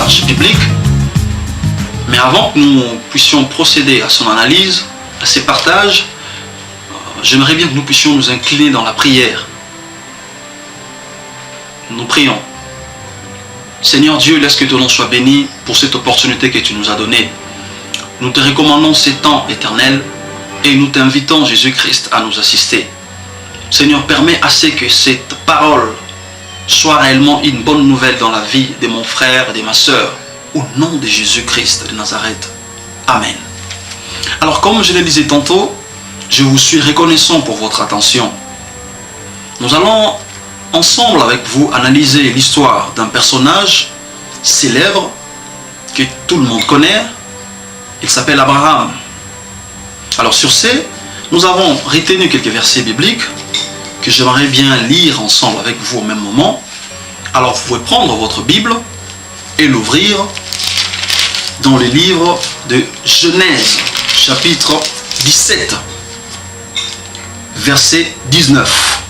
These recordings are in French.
passage biblique. Mais avant que nous puissions procéder à son analyse, à ses partages, j'aimerais bien que nous puissions nous incliner dans la prière. Nous prions. Seigneur Dieu, laisse que ton nom soit béni pour cette opportunité que tu nous as donnée. Nous te recommandons ces temps éternels et nous t'invitons, Jésus-Christ, à nous assister. Seigneur, permets assez que cette parole soit réellement une bonne nouvelle dans la vie de mon frère et de ma sœur. Au nom de Jésus-Christ de Nazareth. Amen. Alors, comme je le disais tantôt, je vous suis reconnaissant pour votre attention. Nous allons ensemble avec vous analyser l'histoire d'un personnage célèbre que tout le monde connaît. Il s'appelle Abraham. Alors sur ce, nous avons retenu quelques versets bibliques que j'aimerais bien lire ensemble avec vous au même moment. Alors vous pouvez prendre votre Bible et l'ouvrir dans le livre de Genèse, chapitre 17, verset 19.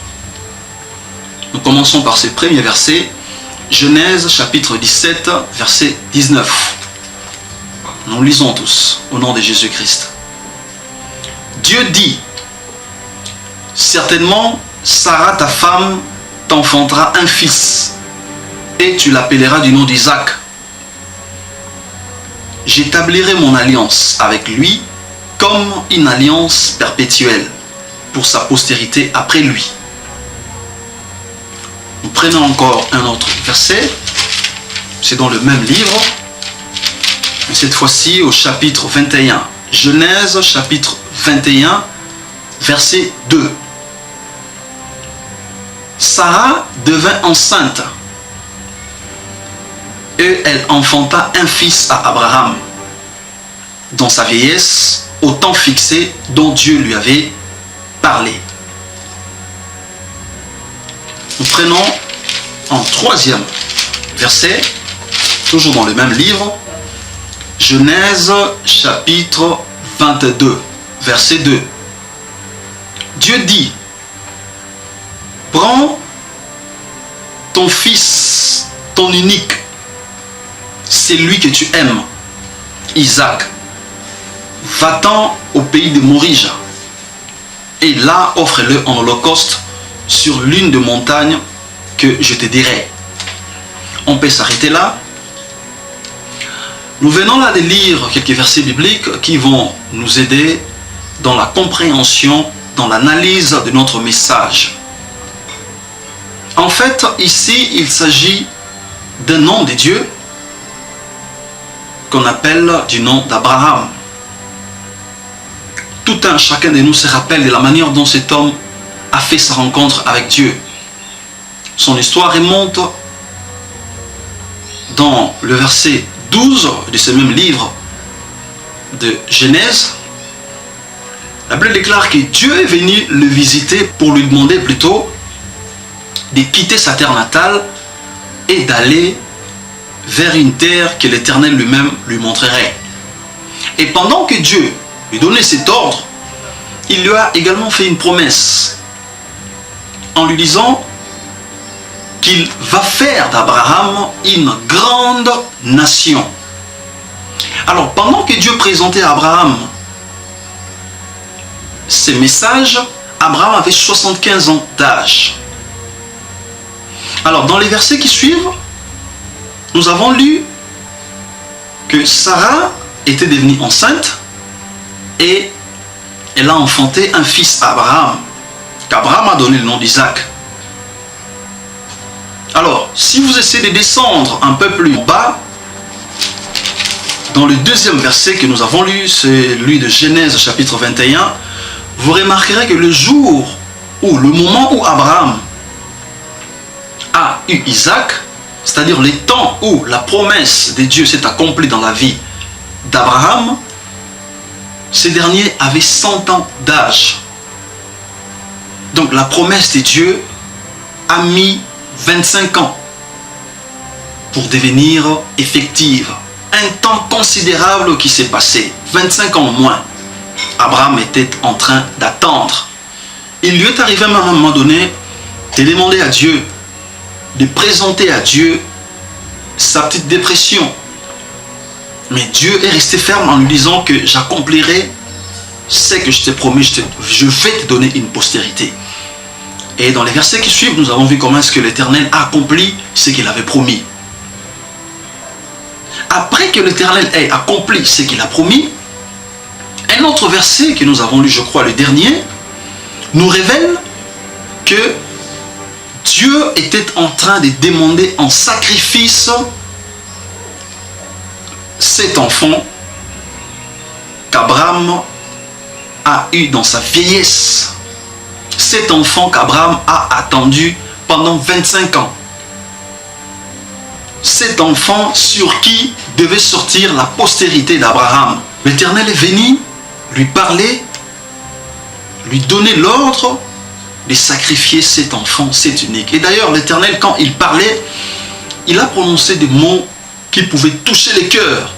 Nous commençons par ces premiers versets. Genèse, chapitre 17, verset 19. Nous lisons tous au nom de Jésus-Christ. Dieu dit, « Certainement, Sarah, ta femme, t'enfantera un fils, et tu l'appelleras du nom d'Isaac. J'établirai mon alliance avec lui comme une alliance perpétuelle pour sa postérité après lui. » Nous prenons encore un autre verset, c'est dans le même livre, mais cette fois-ci au chapitre 21. Genèse, chapitre 21, verset 2. Sarah devint enceinte et elle enfanta un fils à Abraham dans sa vieillesse, au temps fixé dont Dieu lui avait parlé. Nous prenons en troisième verset, toujours dans le même livre, Genèse chapitre 22, verset 2. Dieu dit, « Prends ton fils, ton unique, c'est lui que tu aimes, Isaac, va-t'en au pays de Morija, et là offre-le en holocauste sur l'une des montagnes que je te dirai. » On peut s'arrêter là. Nous venons là de lire quelques versets bibliques qui vont nous aider dans la compréhension, dans l'analyse de notre message. En fait, ici, il s'agit d'un nom de Dieu qu'on appelle du nom d'Abraham. Tout un chacun de nous se rappelle de la manière dont cet homme a fait sa rencontre avec Dieu. Son histoire remonte dans le verset 12 de ce même livre de Genèse. La Bible déclare que Dieu est venu le visiter pour lui demander plutôt de quitter sa terre natale et d'aller vers une terre que l'Éternel lui-même lui montrerait. Et pendant que Dieu lui donnait cet ordre, il lui a également fait une promesse en lui disant qu'il va faire d'Abraham une grande nation. Alors, pendant que Dieu présentait à Abraham ces messages, Abraham avait 75 ans d'âge. Alors, dans les versets qui suivent, nous avons lu que Sarah était devenue enceinte et elle a enfanté un fils à Abraham, qu'Abraham a donné le nom d'Isaac. Alors, si vous essayez de descendre un peu plus bas, dans le deuxième verset que nous avons lu, c'est lui de Genèse chapitre 21, vous remarquerez que le jour ou le moment où Abraham a eu Isaac, c'est-à-dire le temps où la promesse de Dieu s'est accomplie dans la vie d'Abraham, ce dernier avait 100 ans d'âge. Donc la promesse de Dieu a mis 25 ans pour devenir effective. Un temps considérable qui s'est passé, 25 ans au moins. Abraham était en train d'attendre. Il lui est arrivé à un moment donné de demander à Dieu, de présenter à Dieu sa petite dépression, Mais Dieu est resté ferme en lui disant que j'accomplirai ce que je t'ai promis, je vais te donner une postérité. Et dans les versets qui suivent, nous avons vu comment est-ce que l'Éternel a accompli ce qu'il avait promis. Après que l'Éternel ait accompli ce qu'il a promis, un autre verset que nous avons lu, je crois le dernier, nous révèle que Dieu était en train de demander en sacrifice cet enfant qu'Abraham a eu dans sa vieillesse. Cet enfant qu'Abraham a attendu pendant 25 ans. Cet enfant sur qui devait sortir la postérité d'Abraham. L'Éternel est venu lui parler, lui donner l'ordre de sacrifier cet enfant, cet unique. Et d'ailleurs, l'Éternel, quand il parlait, il a prononcé des mots qui pouvaient toucher les cœurs.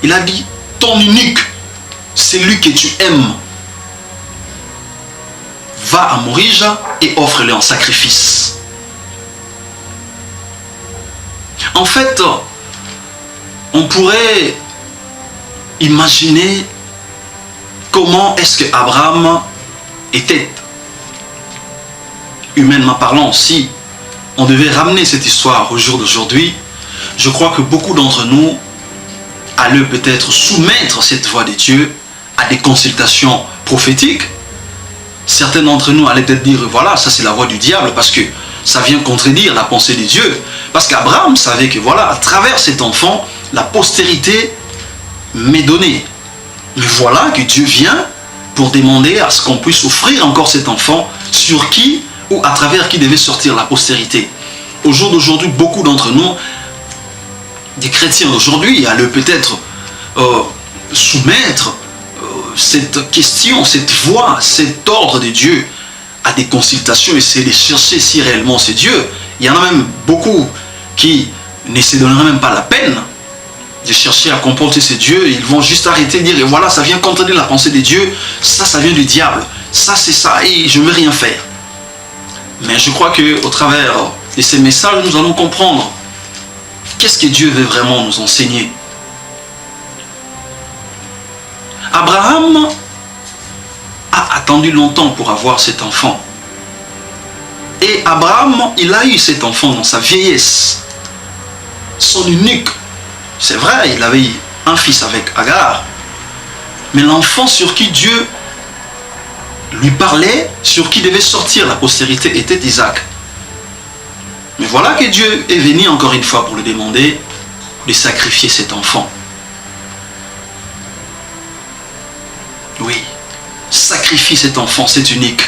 Il a dit, ton unique, celui que tu aimes, va à Morija et offre-le en sacrifice. En fait, on pourrait imaginer comment est-ce que Abraham était. Humainement parlant, si on devait ramener cette histoire au jour d'aujourd'hui, je crois que beaucoup d'entre nous allaient peut-être soumettre cette voix de Dieu à des consultations prophétiques. Certains d'entre nous allaient peut-être dire, voilà, ça c'est la voix du diable parce que ça vient contredire la pensée de Dieu. Parce qu'Abraham savait que voilà, à travers cet enfant, la postérité m'est donnée. Mais voilà que Dieu vient pour demander à ce qu'on puisse offrir encore cet enfant sur qui ou à travers qui devait sortir la postérité. Au jour d'aujourd'hui, beaucoup d'entre nous, des chrétiens d'aujourd'hui, allaient peut-être soumettre cette question, cette voix, cet ordre de Dieu à des consultations, essayer de chercher si réellement c'est Dieu. Il y en a même beaucoup qui ne se donneraient même pas la peine de chercher à comprendre si c'est Dieu. Ils vont juste arrêter de dire, et voilà, ça vient contredire la pensée de Dieu, ça vient du diable, ça c'est ça, et je ne veux rien faire. Mais je crois qu'au travers de ces messages, nous allons comprendre qu'est-ce que Dieu veut vraiment nous enseigner. Abraham a attendu longtemps pour avoir cet enfant. Et Abraham, il a eu cet enfant dans sa vieillesse. Son unique. C'est vrai, il avait eu un fils avec Agar. Mais l'enfant sur qui Dieu lui parlait, sur qui devait sortir la postérité, était Isaac. Mais voilà que Dieu est venu encore une fois pour lui demander de sacrifier cet enfant. Oui, sacrifie cet enfant, c'est unique.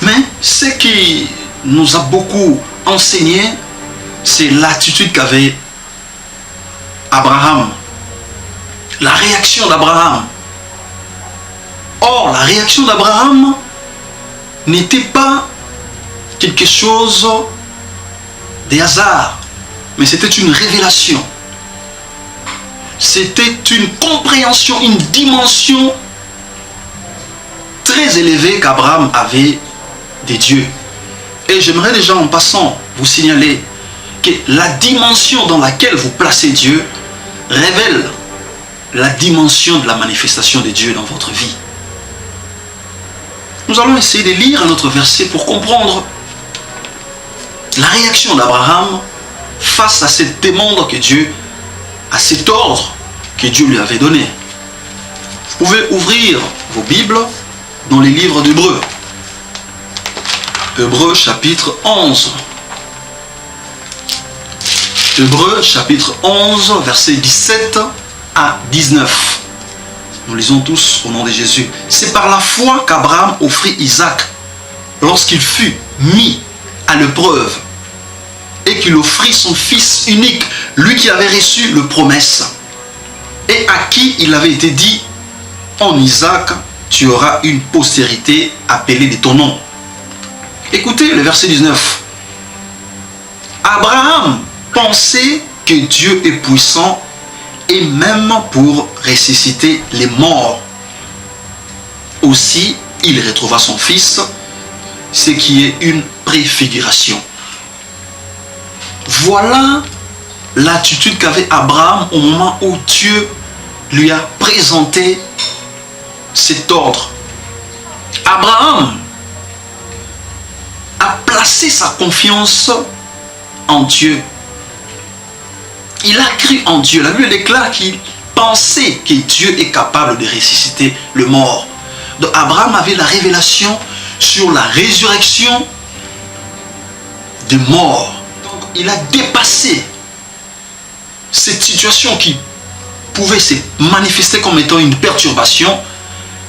Mais ce qui nous a beaucoup enseigné, c'est l'attitude qu'avait Abraham. La réaction d'Abraham. Or, la réaction d'Abraham n'était pas quelque chose de hasard, mais c'était une révélation. C'était une compréhension, une dimension très élevée qu'Abraham avait des dieux. Et j'aimerais déjà en passant vous signaler que la dimension dans laquelle vous placez Dieu révèle la dimension de la manifestation de Dieu dans votre vie. Nous allons essayer de lire un autre verset pour comprendre la réaction d'Abraham face à cette demande que Dieu, à cet ordre que Dieu lui avait donné. Vous pouvez ouvrir vos Bibles dans les livres d'Hébreux. Hébreux chapitre 11. Hébreux chapitre 11, versets 17 à 19. Nous lisons tous au nom de Jésus. C'est par la foi qu'Abraham offrit Isaac lorsqu'il fut mis à l'épreuve et qu'il offrit son fils unique, lui qui avait reçu la promesse et à qui il avait été dit, en Isaac, tu auras une postérité appelée de ton nom. Écoutez le verset 19. Abraham pensait que Dieu est puissant et même pour ressusciter les morts. Aussi, il retrouva son fils, ce qui est une préfiguration. Voilà l'attitude qu'avait Abraham au moment où Dieu lui a présenté cet ordre. Abraham a placé sa confiance en Dieu. Il a cru en Dieu. La Bible déclare qu'il pensait que Dieu est capable de ressusciter le mort. Donc Abraham avait la révélation sur la résurrection des morts. Donc il a dépassé cette situation qui pouvait se manifester comme étant une perturbation.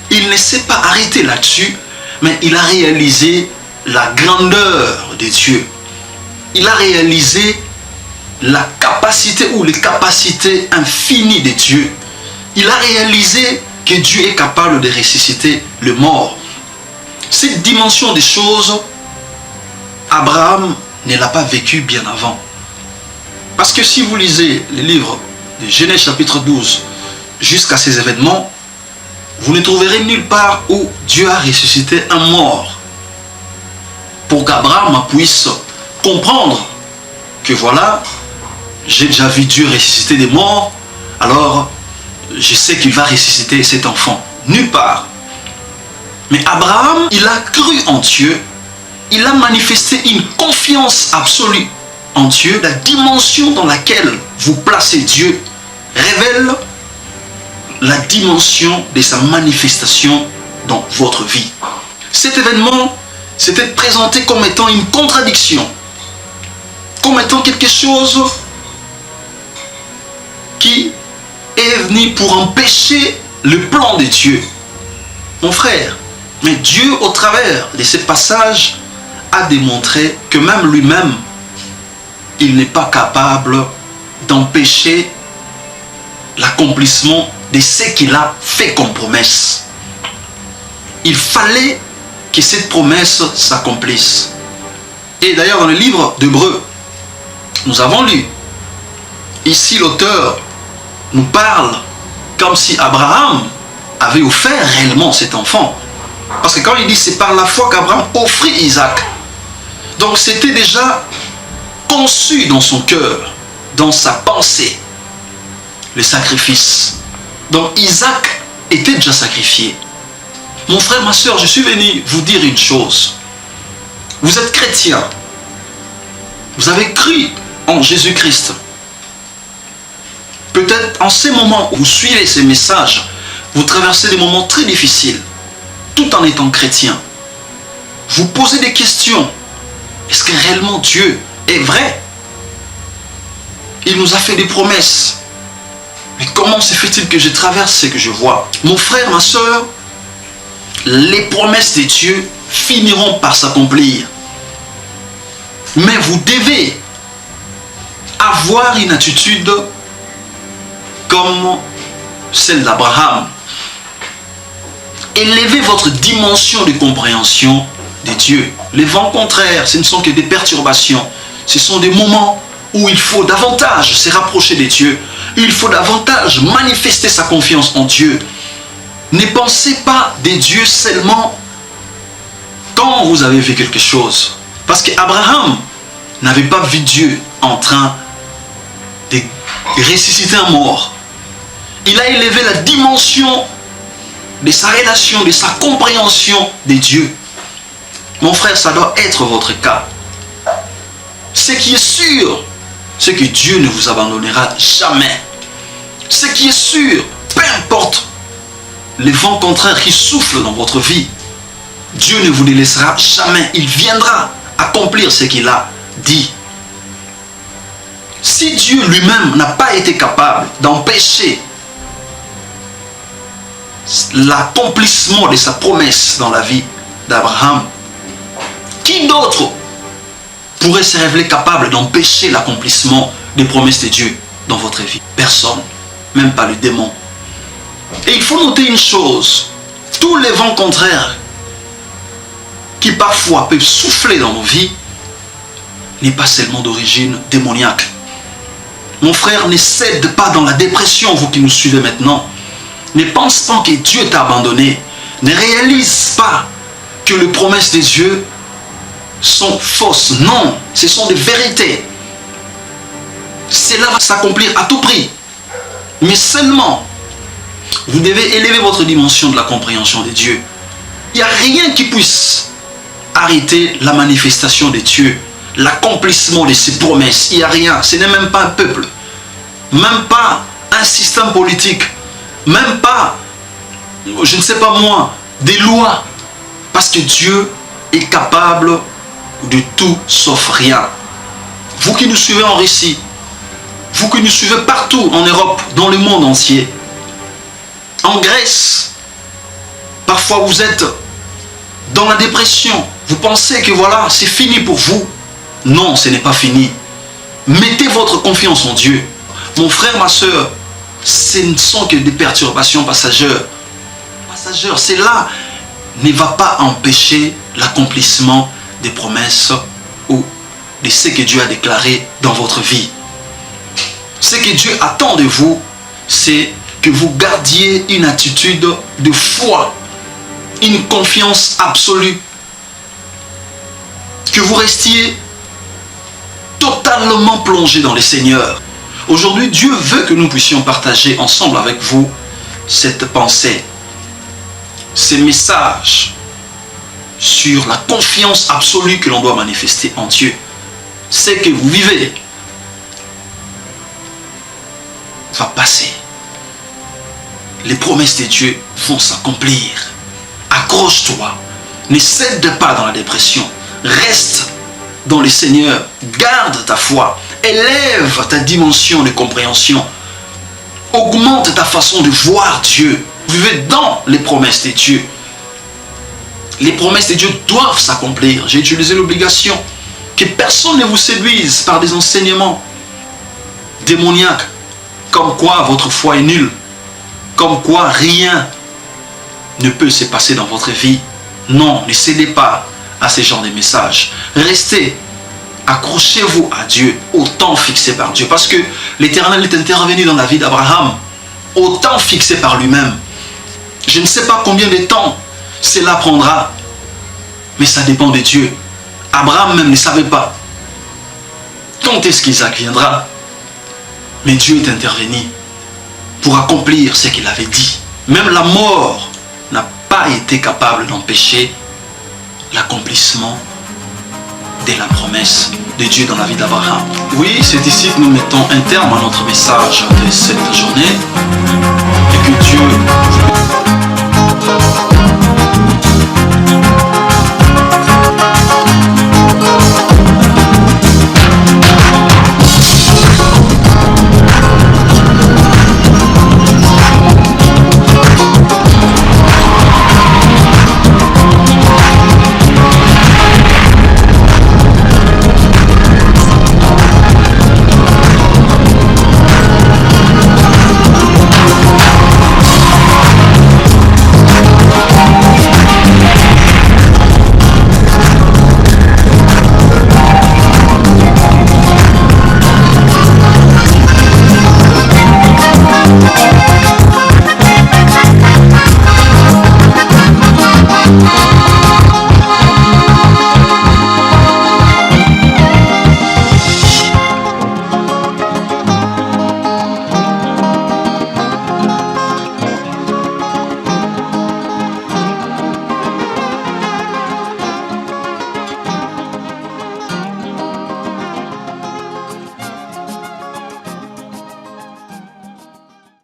Il ne s'est pas arrêté là-dessus, mais il a réalisé la grandeur de Dieu. Il a réalisé la capacité ou les capacités infinies de Dieu. Il a réalisé que Dieu est capable de ressusciter le mort. Cette dimension des choses, Abraham ne l'a pas vécu bien avant. Parce que si vous lisez les livres de Genèse chapitre 12 jusqu'à ces événements, vous ne trouverez nulle part où Dieu a ressuscité un mort. Pour qu'Abraham puisse comprendre que voilà, j'ai déjà vu Dieu ressusciter des morts, alors je sais qu'il va ressusciter cet enfant. Nulle part. Mais Abraham, il a cru en Dieu, il a manifesté une confiance absolue en Dieu. La dimension dans laquelle vous placez Dieu révèle la dimension de sa manifestation dans votre vie. Cet événement s'était présenté comme étant une contradiction, comme étant quelque chose qui est venu pour empêcher le plan de Dieu. Mon frère, mais Dieu, au travers de ces passages, a démontré que même lui-même, il n'est pas capable d'empêcher l'accomplissement de ce qu'il a fait comme promesse. Il fallait que cette promesse s'accomplisse. Et d'ailleurs, dans le livre d'Hébreux, nous avons lu, ici l'auteur nous parle comme si Abraham avait offert réellement cet enfant. Parce que quand il dit c'est par la foi qu'Abraham offrit Isaac, donc c'était déjà conçu dans son cœur, dans sa pensée, le sacrifice. Donc Isaac était déjà sacrifié. Mon frère, ma soeur, je suis venu vous dire une chose. Vous êtes chrétien. Vous avez cru en Jésus-Christ. Peut-être en ces moments où vous suivez ces messages, vous traversez des moments très difficiles, tout en étant chrétien. Vous posez des questions. Est-ce que réellement Dieu est vrai? Il nous a fait des promesses. Mais comment se fait-il que je traverse ce que je vois? Mon frère, ma soeur, les promesses de Dieu finiront par s'accomplir. Mais vous devez avoir une attitude comme celle d'Abraham. Élevez votre dimension de compréhension de Dieu. Les vents contraires, ce ne sont que des perturbations. Ce sont des moments où il faut davantage se rapprocher de Dieu. Il faut davantage manifester sa confiance en Dieu. Ne pensez pas de Dieu seulement quand vous avez fait quelque chose. Parce qu'Abraham n'avait pas vu Dieu en train de ressusciter un mort. Il a élevé la dimension de sa relation, de sa compréhension de Dieu. Mon frère, ça doit être votre cas. Ce qui est sûr, c'est que Dieu ne vous abandonnera jamais. Ce qui est sûr, peu importe les vents contraires qui soufflent dans votre vie, Dieu ne vous les laissera jamais. Il viendra accomplir ce qu'il a dit. Si Dieu lui-même n'a pas été capable d'empêcher l'accomplissement de sa promesse dans la vie d'Abraham, qui d'autre pourrait se révéler capable d'empêcher l'accomplissement des promesses de Dieu dans votre vie? Personne, même pas le démon. Et il faut noter une chose, tous les vents contraires qui parfois peuvent souffler dans nos vies n'est pas seulement d'origine démoniaque. Mon frère, ne cède pas dans la dépression, vous qui nous suivez maintenant. Ne pense pas que Dieu t'a abandonné. Ne réalise pas que les promesses de Dieu sont fausses. Non, ce sont des vérités. Cela va s'accomplir à tout prix. Mais seulement, vous devez élever votre dimension de la compréhension de Dieu. Il n'y a rien qui puisse arrêter la manifestation de Dieu, l'accomplissement de ses promesses. Il n'y a rien. Ce n'est même pas un peuple, même pas un système politique, même pas, je ne sais pas moi, des lois. Parce que Dieu est capable de tout sauf rien. Vous qui nous suivez en Russie, vous qui nous suivez partout en Europe, dans le monde entier, en Grèce, parfois vous êtes dans la dépression, vous pensez que voilà, c'est fini pour vous. Non, ce n'est pas fini. Mettez votre confiance en Dieu. Mon frère, ma soeur, ce ne sont que des perturbations passagères. Cela ne va pas empêcher l'accomplissement des promesses ou de ce que Dieu a déclaré dans votre vie. Ce que Dieu attend de vous, c'est que vous gardiez une attitude de foi, une confiance absolue, que vous restiez totalement plongé dans le Seigneur. Aujourd'hui, Dieu veut que nous puissions partager ensemble avec vous cette pensée, ces messages sur la confiance absolue que l'on doit manifester en Dieu. Ce que vous vivez va passer. Les promesses de Dieu vont s'accomplir. Accroche-toi. Ne cède pas dans la dépression. Reste dans le Seigneur. Garde ta foi. Élève ta dimension de compréhension. Augmente ta façon de voir Dieu. Vivez dans les promesses de Dieu. Les promesses de Dieu doivent s'accomplir. J'ai utilisé l'obligation que personne ne vous séduise par des enseignements démoniaques, comme quoi votre foi est nulle, comme quoi rien ne peut se passer dans votre vie. Non, ne cédez pas à ce genre de messages. Restez, accrochez-vous à Dieu, au temps fixé par Dieu, parce que l'Éternel est intervenu dans la vie d'Abraham, au temps fixé par lui-même. Je ne sais pas combien de temps cela prendra, mais ça dépend de Dieu. Abraham même ne savait pas quand est-ce qu'Isaac viendra, mais Dieu est intervenu pour accomplir ce qu'il avait dit. Même la mort n'a pas été capable d'empêcher l'accomplissement de la promesse de Dieu dans la vie d'Abraham. Oui, c'est ici que nous mettons un terme à notre message de cette journée, et que Dieu